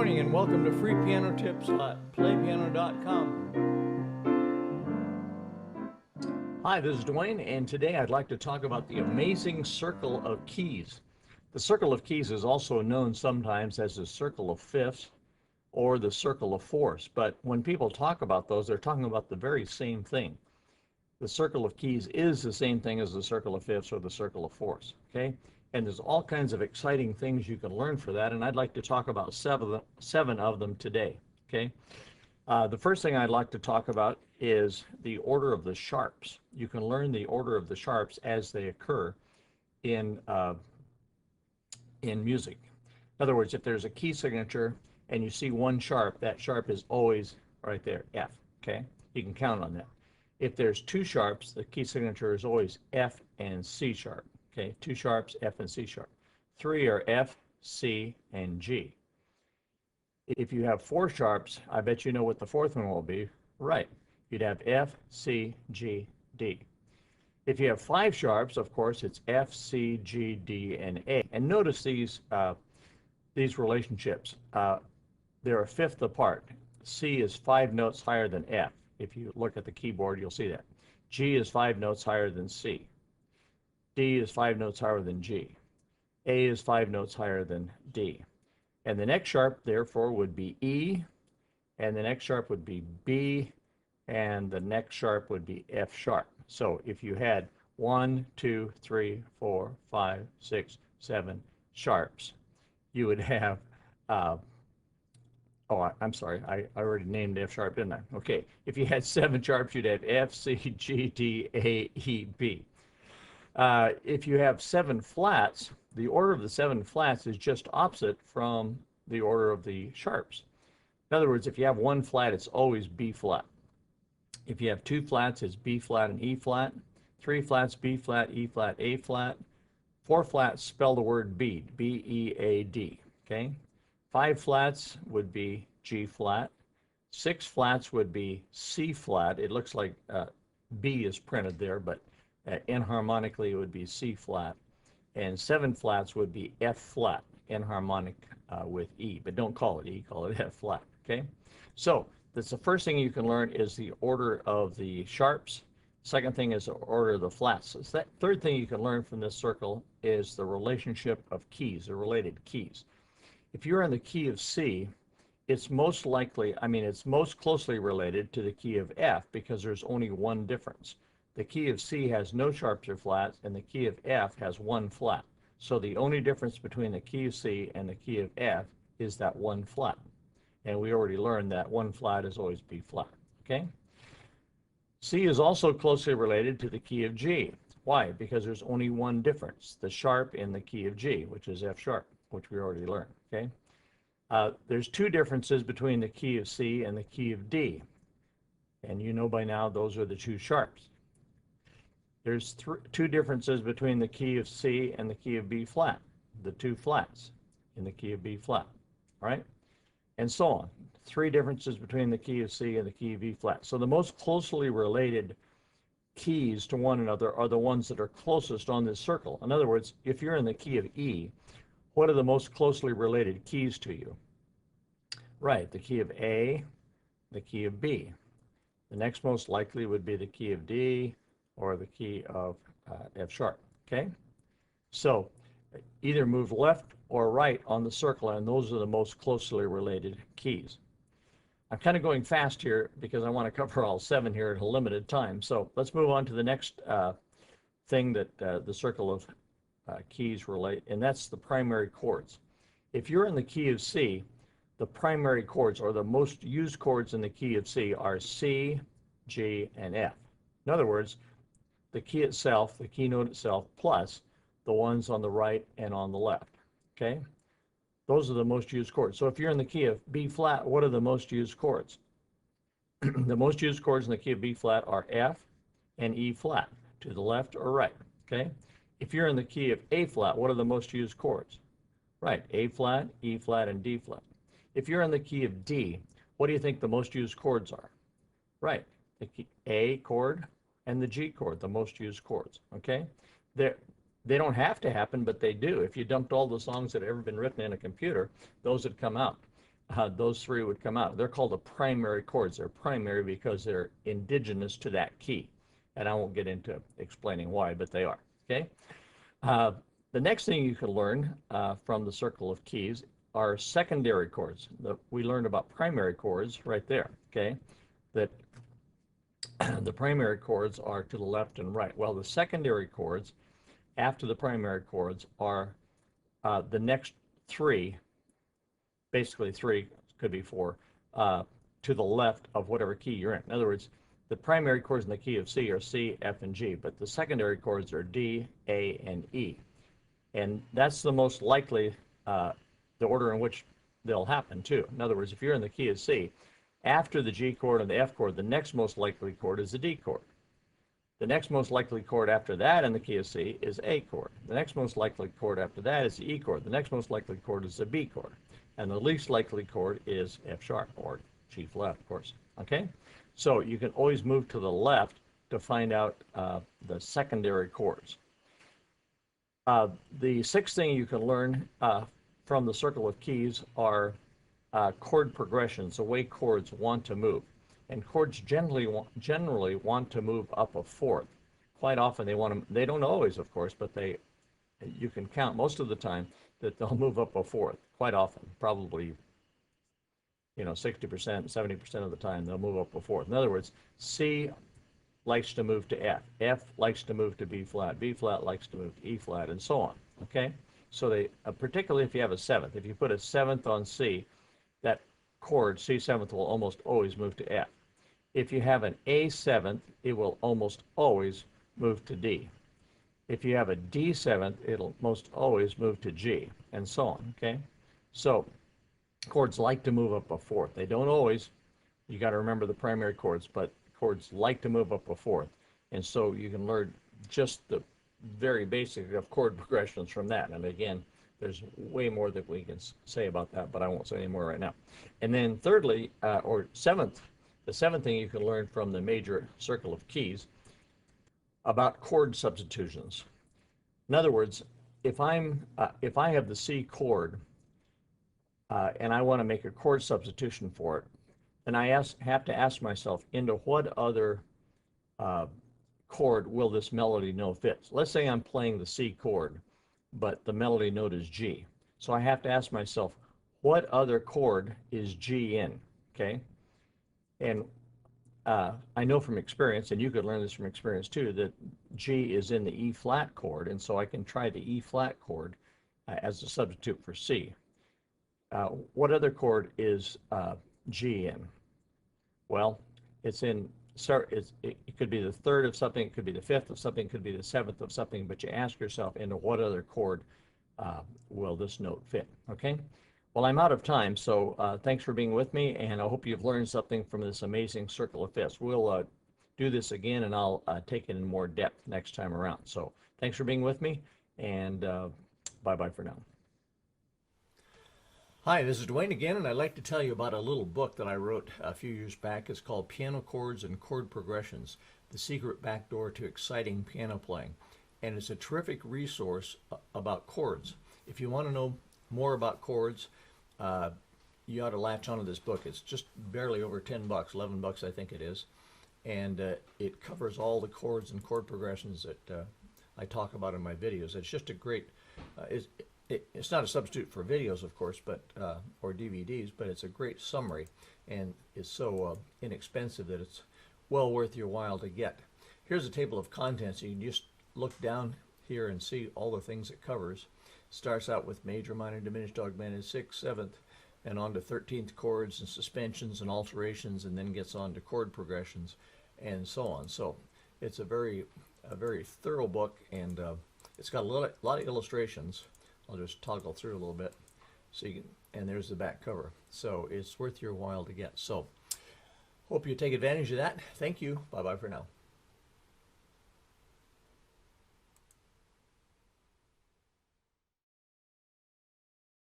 morning and welcome to Free Piano Tips at playpiano.com. Hi, this is Dwayne, and today I'd like to talk about the amazing circle of keys. The circle of keys is also known sometimes as the circle of fifths or the circle of fourths, but when people talk about those, they're talking about the very same thing. The circle of keys is the same thing as the circle of fifths or the circle of fourths, okay? And there's all kinds of exciting things you can learn for that, and I'd like to talk about seven of them today, okay? The first thing I'd like to talk about is the order of the sharps. You can learn the order of the sharps as they occur in music. In other words, if there's a key signature and you see one sharp, that sharp is always right there, F, okay? You can count on that. If there's two sharps, the key signature is always F and C sharp. Okay, two sharps, F and C sharp. Three are F, C, and G. If you have four sharps, I bet you know what the fourth one will be. Right, you'd have F, C, G, D. If you have five sharps, of course, it's F, C, G, D, and A. And notice these relationships. They're a fifth apart. C is 5 notes higher than F. If you look at the keyboard, you'll see that. G is 5 notes higher than C. D is 5 notes higher than G. A is 5 notes higher than D. And the next sharp, therefore, would be E, and the next sharp would be B, and the next sharp would be F sharp. So if you had 1, 2, 3, 4, 5, 6, 7 sharps, you would have, I'm sorry, I already named F sharp, didn't I? Okay, if you had 7 sharps, you'd have F, C, G, D, A, E, B. If you have 7 flats, the order of the 7 flats is just opposite from the order of the sharps. In other words, if you have 1 flat, it's always B flat. If you have 2 flats, it's B flat and E flat. 3 flats, B flat, E flat, A flat. 4 flats spell the word bead, B-E-A-D, okay? 5 flats would be G flat. 6 flats would be C flat. It looks like B is printed there, but enharmonically it would be C flat, and 7 flats would be F flat, enharmonic with E, but don't call it E, call it F flat, okay? So that's the first thing you can learn is the order of the sharps. Second thing is the order of the flats. So that third thing you can learn from this circle is the relationship of keys, the related keys. If you're in the key of C, it's most likely, it's most closely related to the key of F because there's only one difference. The key of C has no sharps or flats, and the key of F has 1 flat. So the only difference between the key of C and the key of F is that 1 flat. And we already learned that 1 flat is always B flat, okay? C is also closely related to the key of G. Why? Because there's only one difference, the sharp in the key of G, which is F sharp, which we already learned, okay? There's 2 differences between the key of C and the key of D. And you know by now those are the 2 sharps. There's 2 differences between the key of C and the key of B flat, the 2 flats in the key of B flat, all right? And so on. 3 differences between the key of C and the key of B flat. So the most closely related keys to one another are the ones that are closest on this circle. In other words, if you're in the key of E, what are the most closely related keys to you? Right, the key of A, the key of B. The next most likely would be the key of D, or the key of F sharp, okay? So either move left or right on the circle, and those are the most closely related keys. I'm kind of going fast here because I want to cover all 7 here in a limited time. So let's move on to the next thing that the circle of keys relate, and that's the primary chords. If you're in the key of C, the primary chords, or the most used chords in the key of C, are C, G, and F. In other words, the key itself, the keynote itself, plus the ones on the right and on the left, okay? Those are the most used chords. So if you're in the key of B flat, what are the most used chords? The most used chords in the key of B flat are F and E flat, to the left or right, okay? If you're in the key of A flat, what are the most used chords? Right, A flat, E flat, and D flat. If you're in the key of D, what do you think the most used chords are? Right, the key A chord and the G chord, the most used chords, okay? They don't have to happen, but they do. If you dumped all the songs that have ever been written in a computer, those would come out. those three would come out. They're called the primary chords. They're primary because they're indigenous to that key. And I won't get into explaining why, but they are, okay? The next thing you can learn from the circle of keys are secondary chords. We learned about primary chords right there, okay? That the primary chords are to the left and right. Well, the secondary chords after the primary chords are the next three, basically three, could be four, to the left of whatever key you're in. In other words, the primary chords in the key of C are C, F, and G, but the secondary chords are D, A, and E. And that's the most likely, the order in which they'll happen too. In other words, if you're in the key of C, after the G chord and the F chord, the next most likely chord is the D chord. The next most likely chord after that in the key of C is A chord. The next most likely chord after that is the E chord. The next most likely chord is the B chord. And the least likely chord is F sharp, or G flat, of course. Okay? So you can always move to the left to find out the secondary chords. The sixth thing you can learn from the circle of keys are chord progressions, the way chords want to move. And chords generally want to move up a fourth. Quite often they don't always, of course, but you can count most of the time that they'll move up a fourth. Quite often, probably 60%, 70% of the time they'll move up a fourth. In other words, C likes to move to F. F likes to move to B flat. B flat likes to move to E flat, and so on. Okay? So they, particularly if you have a seventh, if you put a seventh on C, that chord, C seventh, will almost always move to F. If you have an A seventh, it will almost always move to D. If you have a D seventh, it'll most always move to G, and so on. Okay? So chords like to move up a fourth. They don't always. You got to remember the primary chords, but chords like to move up a fourth. And so you can learn just the very basic of chord progressions from that. And again, there's way more that we can say about that, but I won't say any more right now. And then thirdly, or seventh, the seventh thing you can learn from the major circle of keys about chord substitutions. In other words, if I have the C chord and I want to make a chord substitution for it, then I have to ask myself, into what other chord will this melody note fit? So let's say I'm playing the C chord, but the melody note is G. So I have to ask myself, what other chord is G in? Okay? And I know from experience, and you could learn this from experience too, that G is in the E flat chord, and so I can try the E flat chord as a substitute for C. What other chord is G in? Well, it could be the third of something, it could be the fifth of something, it could be the seventh of something, but you ask yourself, into what other chord will this note fit? Okay? Well, I'm out of time, so thanks for being with me, and I hope you've learned something from this amazing circle of fifths. We'll do this again, and I'll take it in more depth next time around. So thanks for being with me, and bye-bye for now. Hi, this is Dwayne again, and I'd like to tell you about a little book that I wrote a few years back. It's called Piano Chords and Chord Progressions, The Secret Backdoor to Exciting Piano Playing. And it's a terrific resource about chords. If you want to know more about chords, you ought to latch onto this book. It's just barely over $10, $11 I think it is. And it covers all the chords and chord progressions that I talk about in my videos. It's just a great, it's not a substitute for videos, of course, but or DVDs, but it's a great summary, and it's so inexpensive that it's well worth your while to get. Here's a table of contents. You can just look down here and see all the things it covers. Starts out with major, minor, diminished, augmented, 6th, 7th, and on to 13th chords and suspensions and alterations, and then gets on to chord progressions and so on. So it's a very thorough book, and it's got a lot of illustrations. I'll just toggle through a little bit, so you can, and there's the back cover. So it's worth your while to get. So hope you take advantage of that. Thank you. Bye-bye for now.